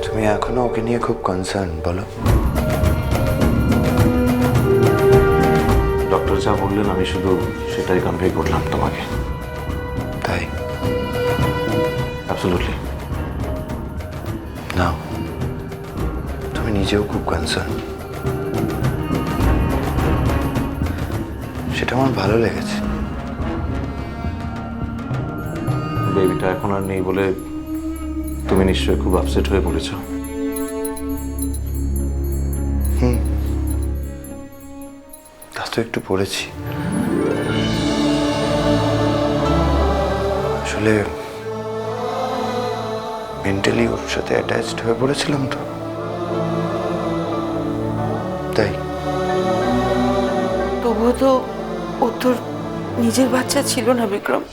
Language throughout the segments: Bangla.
তুমি এখনো ওকে নিয়ে খুব কনসার্ন, বলো? ডক্টর যা বললেন আমি শুধু সেটাই কনভে করলাম তোমাকে। তাই? অ্যাবসলিউটলি। নাও, তুমি নিজেও খুব কনসার্ন, সেটা আমার ভালো লেগেছে। বেবিটা এখন আর নেই বলে তুমি নিশ্চয়ই খুব আপসেট হয়ে পড়েছ। তা তো একটু পড়েছি। আসলে মেন্টালি ওর সাথে অ্যাটাচড হয়ে পড়েছিলাম তো, তাই। তবুও তো ও তোর নিজের বাচ্চা ছিল না বিক্রম।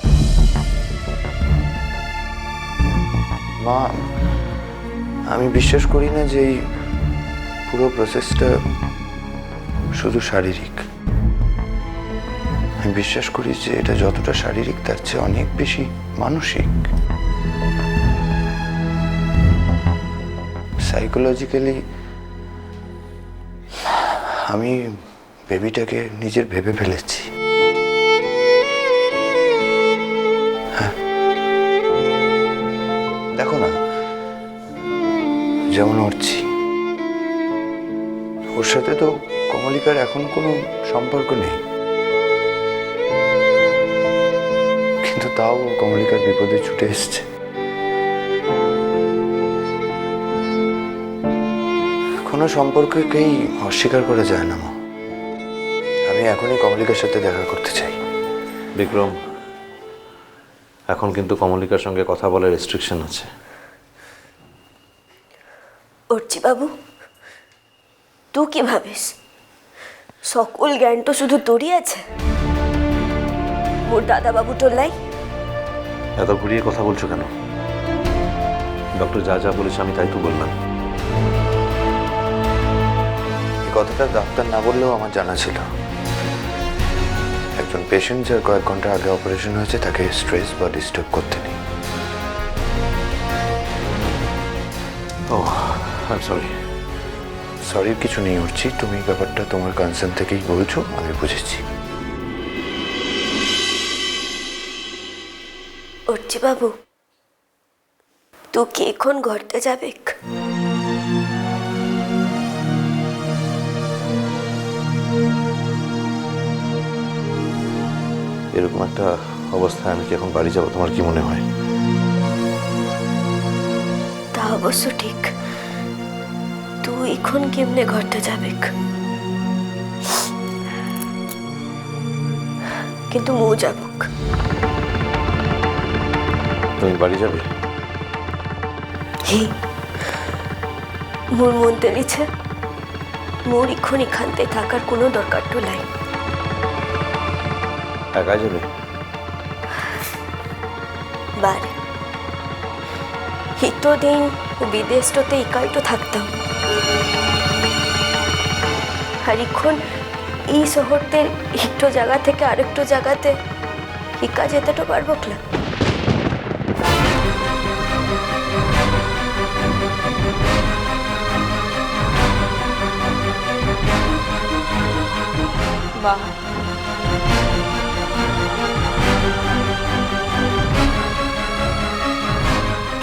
মা, আমি বিশ্বাস করি না যে এই পুরো প্রসেসটা শুধু শারীরিক। আমি বিশ্বাস করি যে এটা যতটা শারীরিক তার চেয়ে অনেক বেশি মানসিক। সাইকোলজিক্যালি আমি বেবিটাকে নিজের ভেবে ফেলেছি। হ্যাঁ, দেখো না, যেমন উঠছি, ওর সাথে তো কমলিকার এখন কোনো সম্পর্ক নেই, কিন্তু তাও ও কমলিকার বিপদে ছুটে এসছে। কোনো সম্পর্ককেই অস্বীকার করা যায় না মা। আমি এখনই কমলিকার সাথে দেখা করতে চাই। বিক্রম, এখন কিন্তু কমলিকার সঙ্গে কথা বলার রেস্ট্রিকশন আছে। অর্চি বাবু, তুই কি ভাবিস সকল জ্ঞান তো শুধু তোরই আছে? মোর দাদা বাবু তোর লাই? এত ঘুরিয়ে কথা বলছো কেন? ডক্টর যা যা বলেছে আমি তাই তো বললাম। এই কথাটা ডাক্তার না বললেও আমার জানা ছিল। একজন পেশেন্ট যার কয়েক ঘন্টা আগে অপারেশন হয়েছে তাকে স্ট্রেস বা ডিস্টার্ব করতে নেই। ও, আই এম সরি। সরির কিছু নেই উঠছি, তুমি ব্যাপারটা তোমার কনসার্ন থেকেই বলছো, আমি বুঝেছি। অর্চি বাবু, তুই কি এখন ঘরতে যাবে? এরকম একটা অবস্থায় আমি কি এখন বাড়ি যাবো? তোমার কি মনে হয়? তা অবশ্য ঠিক, তুই এখন কেমনে ঘরতে যাবে, কিন্তু মু যাবক। তুমি বাড়ি যাবে? হি, মোর মন তেলিছে মোর এখন এখানতে থাকার কোনো দরকার তো নাই। একা যাবে? বারে হিতো দিন বিদেশটাতে একাই তো থাকতাম, আর এখন এই শহরতে একটু জায়গা থেকে আরেকটু জায়গাতে একা যেতে তো পারবো না। বাহ,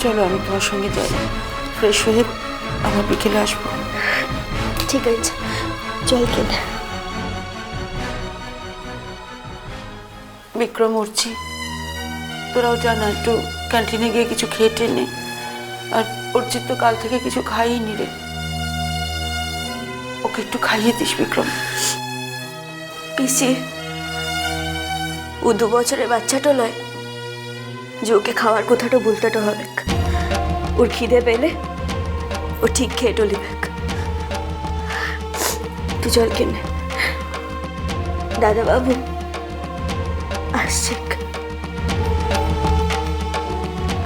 চলো আমি তোমার সঙ্গে যাই, ফ্রেশ হয়ে আবার বিকেলে আসবো। ঠিক আছে, চল কেনা। বিক্রম, উঠছি, তোরাও জানা একটু ক্যান্টিনে গিয়ে কিছু খেয়ে টেনে। আর অর্চিত তো কাল থেকে কিছু খাইনি রে, ওকে একটু খাইয়ে দিস বিক্রম। পিসি, ও 2 বছরের বাচ্চাটা নয় যে ওকে খাওয়ার কথাটা বলতেটা হবে। ওর খিদে পেলে ও ঠিক খেয়ে টলিবে। তুই চল কেনে। দাদা বাবু আসছে,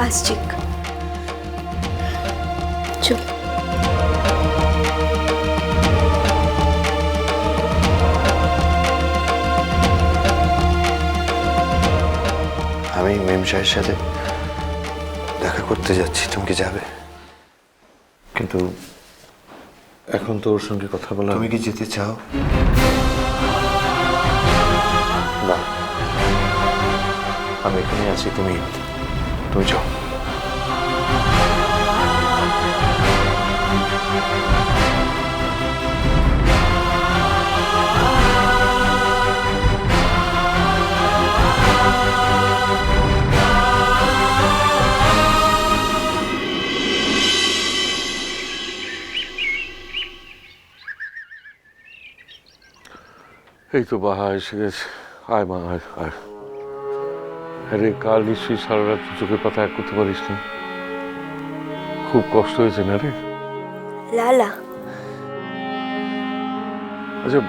আসছে, চল। আমি মেম সাহেবের সাথে দেখা করতে যাচ্ছি, তুমি কি যাবে? কিন্তু এখন তো ওর সঙ্গে কথা বলা তুমি কি যেতে চাও? না, আমি এখানে আছি, তুমি তুমি যাও। এই তো বাহা এসে গেছে। আয় মা, আয় আয়। হ্যাঁ রে, কাল নিশ্চয়ই সারা রাত চোখের পাতা এক করতে পারিস নি। খুব কষ্ট হয়েছে না রে? লালা, আচ্ছা,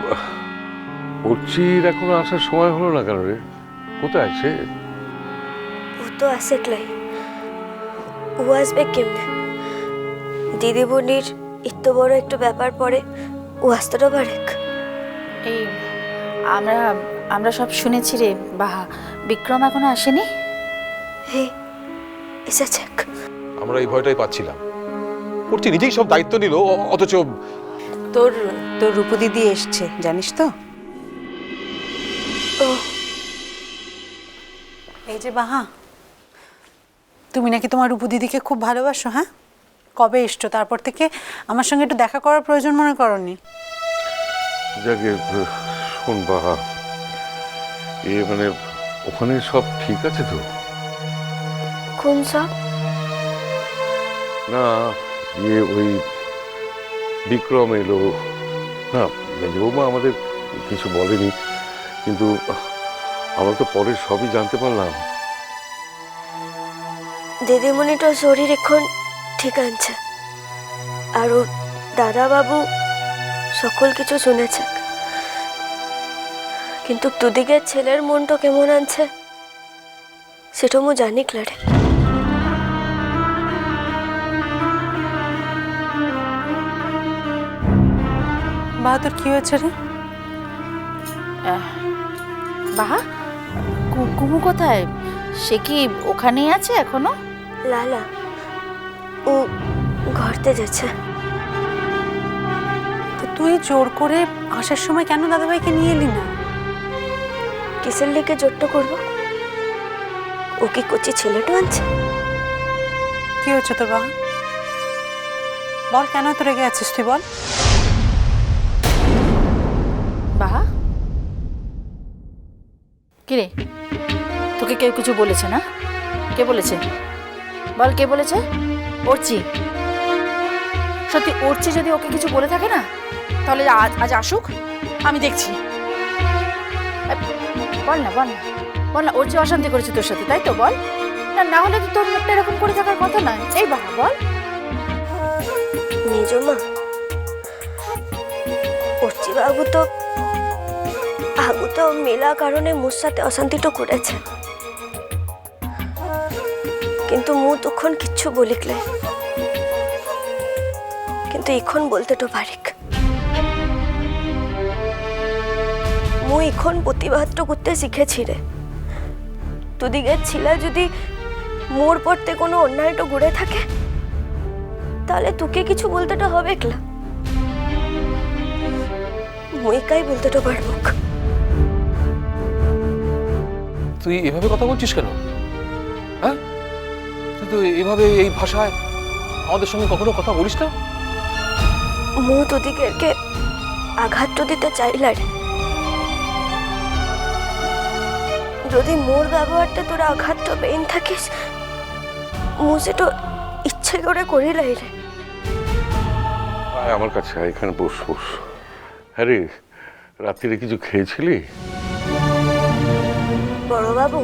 অর্চির এখনো আসার সময় হলো না কেন রে? কোথায় সে? ও তো আসে ক্লাই, ও আসবে কেমনে? দিদিমণির এত বড় একটা ব্যাপার পরে ও আসতে তো পারে। এই আমরা আমরা সব শুনেছি রে বাহা, বিক্রম এখনো আসেনি। হে এসেছে। আমরা এই ভয়টাই পাচ্ছিলাম। মূর্তি নিজেই সব দায়িত্ব নিল, অথচ তোর তোর রূপু দিদি এসছে, জানিস তো? ও এই যে বাহা, তুমি নাকি তোমার রূপু দিদিকে খুব ভালোবাসো। হ্যাঁ, কবে এসছো? তারপর থেকে আমার সঙ্গে একটু দেখা করার প্রয়োজন মনে করনি? যাকে শোন বাহা, মানে ওখানে সব ঠিক আছে তো? কোন সব? না, ওই বিক্রম এলো না, মেজবৌমা আমাদের কিছু বলেনি, কিন্তু আমরা তো পরে সবই জানতে পারলাম। দিদিমণিটার শরীর এখন ঠিক আছে, আর ও দাদা বাবু সকল কিছু শুনেছে, কিন্তু দুদিকে ছেলের মনটা কেমন আছে সেটা মু জানি ক্লারে। বাহাদুর কি হয়েছে রে? বাহা, কুমু কোথায়? সে কি ওখানেই আছে এখনো? লালা, ও ঘরতে যাচ্ছে। তো তুই জোর করে আসার সময় কেন দাদাভাইকে নিয়ে এলি না? কিসের লিগে জোরটা করবো? ও কি কচি ছেলেটা আনছে? কি হয়েছে তোর বাহা? বল, কেন এত রেগে আছিস তুই, বল। বাহা, কিরে, তোকে কেউ কিছু বলেছে না? কে বলেছে বল, কে বলেছে? অর্চি? সত্যি অর্চি যদি ওকে কিছু বলে থাকে না, তাহলে আজ আসুক, আমি দেখছি। বল না, বল না, বল না, অর্চি অশান্তি করেছে তোর সাথে, তাই তো? বল না, না হলে তো তোর মুখটা এরকম করে থাকার কথা নয়। এই বাহা, বল। নিজ মা, অর্চি বাবু তো মেলা কারণে মোর সাথে অশান্তিটা করেছে, কিন্তু মু তখন কিচ্ছু বলিকলে, কিন্তু এখন বলতে তো পারিক। মু এখন প্রতিবাদটা করতে শিখেছি রে। দুদিকে ছিলা যদি মোর পড়তে কোনো অন্যায়টা ঘুরে থাকে, তাহলে তোকে কিছু বলতে তো হবে একলা, মুই কাই বলতে তো পারবো। তুই এভাবে কথা বলছিস কেন? হ্যাঁ, তুই তো এভাবে এই ভাষায় আমাদের সঙ্গে কখনো কথা বলিস না। মু তোদিকে আঘাত তো দিতে চাইলা রে। যদি মোর ব্যবহারটা তোরা আঘাত তো পেন থাকিস, মু সেটা ইচ্ছে করে করিলাই রে। আয় আমার কাছে, আয়, এখানে বস বস। হ্যাঁ রে, রাত্রিরে কিছু খেয়েছিলি? বড় বাবু,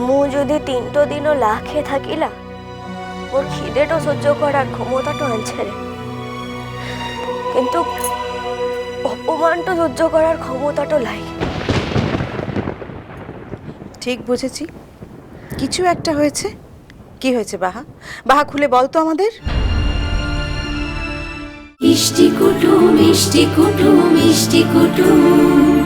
মু যদি 3টো দিনও লা খেয়ে থাকিলা, ওর খিদেটা সহ্য করার ক্ষমতাটা আনছে রে, কিন্তু অপমানটা সহ্য করার ক্ষমতাটা লাই। ঠিক বুঝেছি, কিছু একটা হয়েছে। কি হয়েছে বাহা? বাহা, খুলে বল তো আমাদের। মিষ্টি কুটুম মিষ্টি কুটুম মিষ্টি কুটুম।